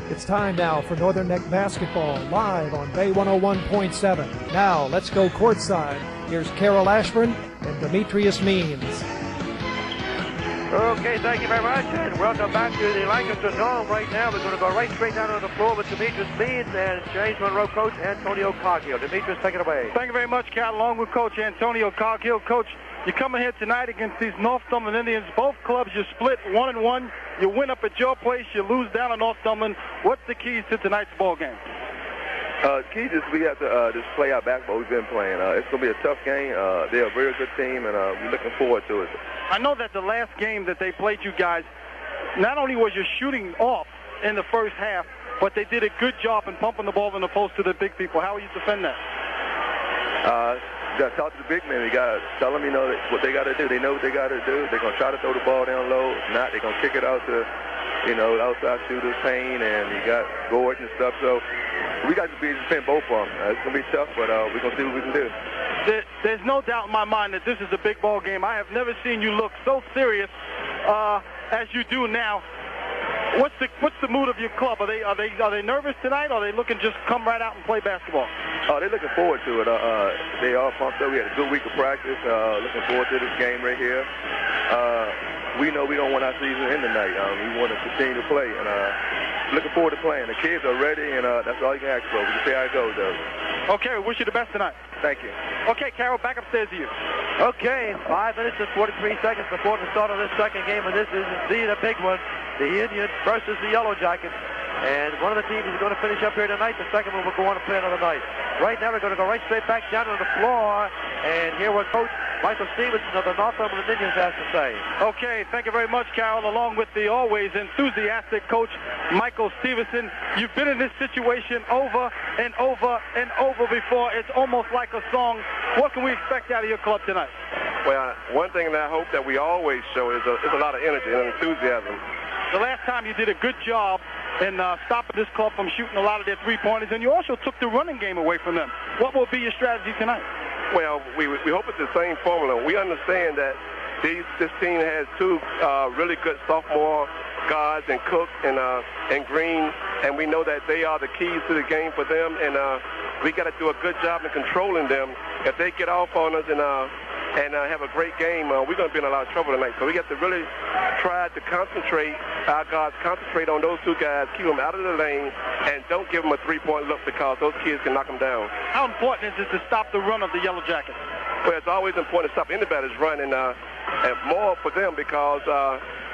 It's time now for Northern Neck basketball live on Bay 101.7. Now let's go courtside. Here's Carol Ashburn and Demetrius Means. Okay, thank you very much, and welcome back to the Lancaster Dome. Right now, we're going to go right straight down on the floor with Demetrius Means and James Monroe coach Antonio Coghill. Demetrius, take it away. Thank you very much, Cal, along with Coach Antonio Coghill. Coach, you're coming here tonight against these Northumberland Indians. Both clubs, you split 1-1. You win up at your place, you lose down at Northumberland. What's the keys to tonight's ball game? The key is we have to just play our basketball we've been playing. It's going to be a tough game. They're a very good team, and we're looking forward to it. I know that the last game that they played you guys, not only was you shooting off in the first half, but they did a good job in pumping the ball in the post to the big people. How will you defend that? You got to talk to the big men. You got to tell them, what they got to do. They know what they got to do. They're going to try to throw the ball down low. If not, they're going to kick it out to, outside shooters, Payne, and you got Gordon and stuff. So we got to be defend both of them. It's going to be tough, but we're going to see what we can do. There's no doubt in my mind that this is a big ball game. I have never seen you look so serious as you do now. What's the mood of your club? Are they nervous tonight, or are they looking just come right out and play basketball? Oh, they're looking forward to it. They are pumped up. We had a good week of practice. Looking forward to this game right here. We know we don't want our season to end tonight. We want to continue to play, and looking forward to playing. The kids are ready, and that's all you can ask for. We can see how it goes, though. Okay, we wish you the best tonight. Thank you. Okay, Carol, back upstairs to you. Okay, 5 minutes and 43 seconds before the start of this second game, and this is indeed a big one. The Indians versus the Yellow Jackets. And one of the teams is going to finish up here tonight. The second one will go on and play another night. Right now, we're going to go right straight back down on the floor and hear what Coach Michael Stevenson of the Northumberland Indians has to say. Okay, thank you very much, Carol, along with the always enthusiastic Coach Michael Stevenson. You've been in this situation over and over and over before. It's almost like a song. What can we expect out of your club tonight? Well, one thing that I hope that we always show is a lot of energy and enthusiasm. The last time you did a good job in stopping this club from shooting a lot of their three-pointers, and you also took the running game away from them. What will be your strategy tonight? Well, we hope it's the same formula. We understand that this team has two really good sophomore guards in Cook and Green, and we know that they are the keys to the game for them, and we got to do a good job in controlling them. If they get off on us and have a great game, we're going to be in a lot of trouble tonight. So we got to really try to concentrate, our guys concentrate on those two guys, keep them out of the lane, and don't give them a three-point look because those kids can knock them down. How important is it to stop the run of the Yellow Jackets? Well, it's always important to stop anybody's run, and more for them because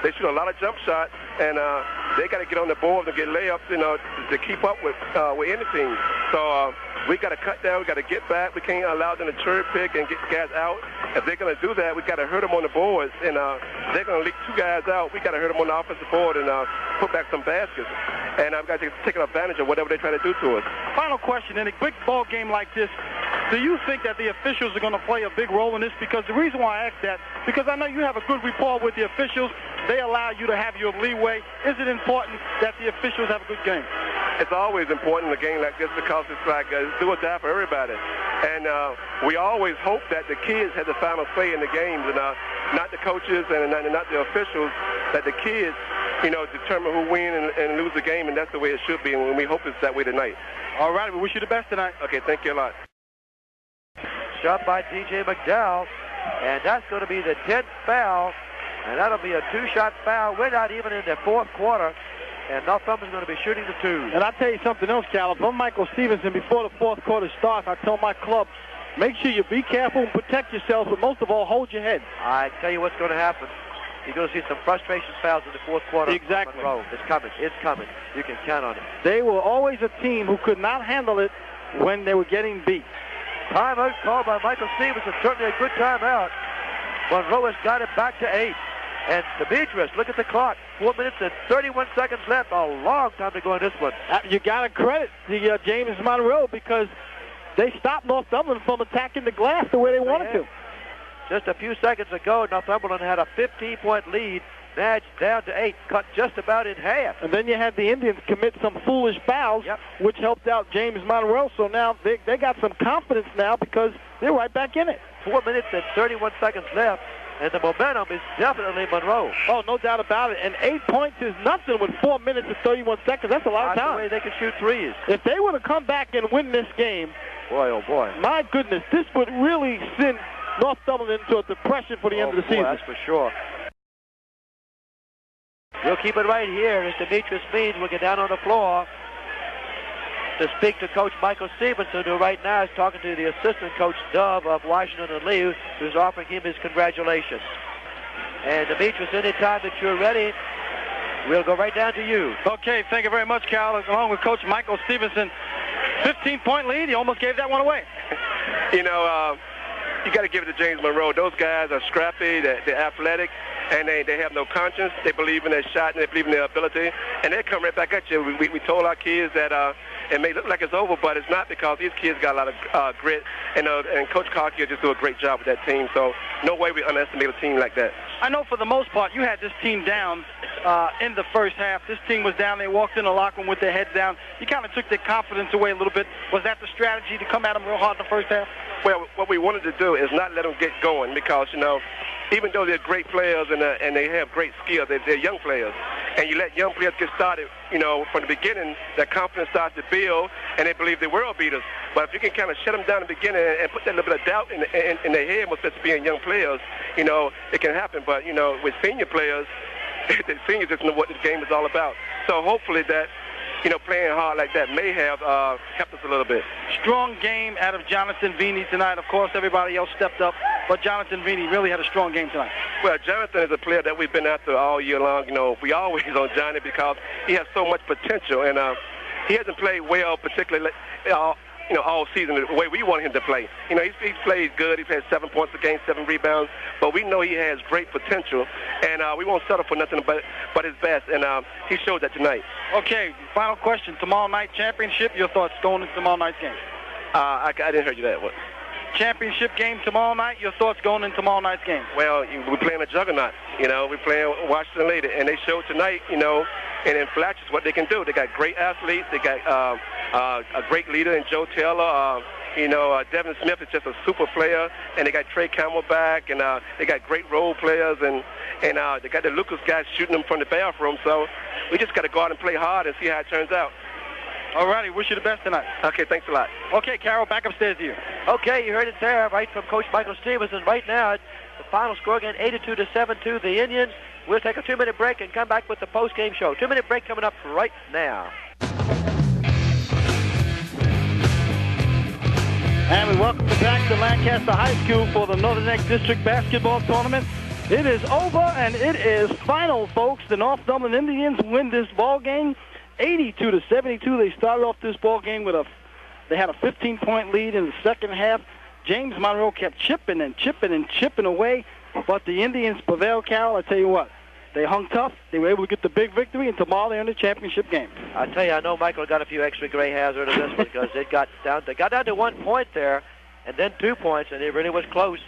they shoot a lot of jump shots, and they got to get on the board and get layups, to keep up with any team. So we got to cut down. We got to get back. We can't allow them to cherry pick and get guys out. If they're going to do that, we got to hurt them on the boards, and they're going to leak two guys out. We got to hurt them on the offensive board and put back some baskets. And I've got to take advantage of whatever they try to do to us. Final question: in a big ball game like this, do you think that the officials are going to play a big role in this? Because the reason why I ask that, because I know you have a good rapport with the officials. They allow you to have your leeway. Is it important that the officials have a good game? It's always important in a game like this because it's like it's do or die for everybody. And we always hope that the kids have the final say in the games, and not the coaches and not the officials, that the kids, determine who win and lose the game, and that's the way it should be, and we hope it's that way tonight. All right, we wish you the best tonight. Okay, thank you a lot. Shot by T.J. McDowell, and that's going to be the 10th foul, and that'll be a two-shot foul. We're not even in the fourth quarter, and Northumberland's going to be shooting the two. And I'll tell you something else, Cal. If I'm Michael Stevenson, before the fourth quarter starts, I tell my club, make sure you be careful and protect yourself, but most of all, hold your head. I tell you what's going to happen. You're going to see some frustration fouls in the fourth quarter. Exactly. Monroe. It's coming. It's coming. You can count on it. They were always a team who could not handle it when they were getting beat. Timeout called by Michael Stevenson. Certainly a good timeout. Monroe has got it back to 8. And Demetrius, look at the clock. 4 minutes and 31 seconds left. A long time to go in this one. You got to credit the James Monroe because they stopped Northumberland from attacking the glass the way they wanted to. Just a few seconds ago, Northumberland had a 15-point lead. Now it's down to 8, cut just about in half. And then you had the Indians commit some foolish fouls, which helped out James Monroe. So now they got some confidence now because they're right back in it. 4 minutes and 31 seconds left. And the momentum is definitely Monroe. Oh, no doubt about it. And 8 points is nothing with 4 minutes and 31 seconds. That's a lot of That's time. the way they can shoot threes. If they were to come back and win this game, boy, oh boy. My goodness, this would really send Northumberland into a depression for the end of the season. That's for sure. We'll keep it right here as Demetrius Means will get down on the floor to speak to Coach Michael Stevenson, who right now is talking to the assistant coach, Dove, of Washington and Lee, who's offering him his congratulations. And Demetrius, anytime that you're ready, we'll go right down to you. Okay, thank you very much, Cal. Along with Coach Michael Stevenson, 15-point lead. He almost gave that one away. You know, you got to give it to James Monroe. Those guys are scrappy, they're athletic, and they have no conscience. They believe in their shot and they believe in their ability, and they come right back at you. We told our kids that it may look like it's over, but it's not, because these kids got a lot of grit, and Coach Carkey will just do a great job with that team. So no way we underestimate a team like that. I know for the most part you had this team down in the first half. This team was down. They walked in the locker room with their heads down. You kind of took their confidence away a little bit. Was that the strategy, to come at them real hard in the first half? Well, what we wanted to do is not let them get going, because, you know, even though they're great players and they have great skill, they're young players. And you let young players get started, you know, from the beginning, their confidence starts to build, and they believe they're world beaters. But if you can kind of shut them down in the beginning and put that little bit of doubt in their head, with just being young players, you know, it can happen. But, you know, with senior players, the seniors just know what this game is all about. So hopefully that, you know, playing hard like that may have helped us a little bit. Strong game out of Jonathan Veeney tonight. Of course, everybody else stepped up, but Jonathan Veeney really had a strong game tonight. Well, Jonathan is a player that we've been after all year long. You know, we always on Johnny because he has so much potential, and he hasn't played well, particularly you know, all season the way we want him to play. You know, he's played good. He's had 7 points a game, 7 rebounds. But we know he has great potential, and we won't settle for nothing but his best. And he showed that tonight. Okay, final question. Tomorrow night championship. Your thoughts going into tomorrow night's game? I didn't hear you that. What? Championship game tomorrow night. Your thoughts going into tomorrow night's game? Well, we're playing a juggernaut. You know, we're playing Washington later, and they showed tonight, you know, and in flashes what they can do. They got great athletes. They got a great leader in Joe Taylor. You know, Devin Smith is just a super player, and they got Trey Camelback, and they got great role players, and they got the Lucas guys shooting them from the bathroom. So we just got to go out and play hard and see how it turns out. All righty, wish you the best tonight. Okay, thanks a lot. Okay, Carol, back upstairs to you. Okay, you heard it there, right from Coach Michael Stevenson. Right now, the final score again, 82-7 the Indians. We'll take a 2-minute break and come back with the post-game show. 2-minute break coming up right now. And we welcome you back to Lancaster High School for the Northern Neck District Basketball Tournament. It is over, and it is final, folks. The Northumberland Indians win this ball game 82-72. They started off this ball game with they had a 15-point lead in the second half. James Monroe kept chipping away, but the Indians prevailed, Carol. I tell you what, they hung tough. They were able to get the big victory, and tomorrow they're in the championship game. I tell you, I know Michael got a few extra gray hairs out of this one because they got down to 1 point there, and then 2 points, and it really was close.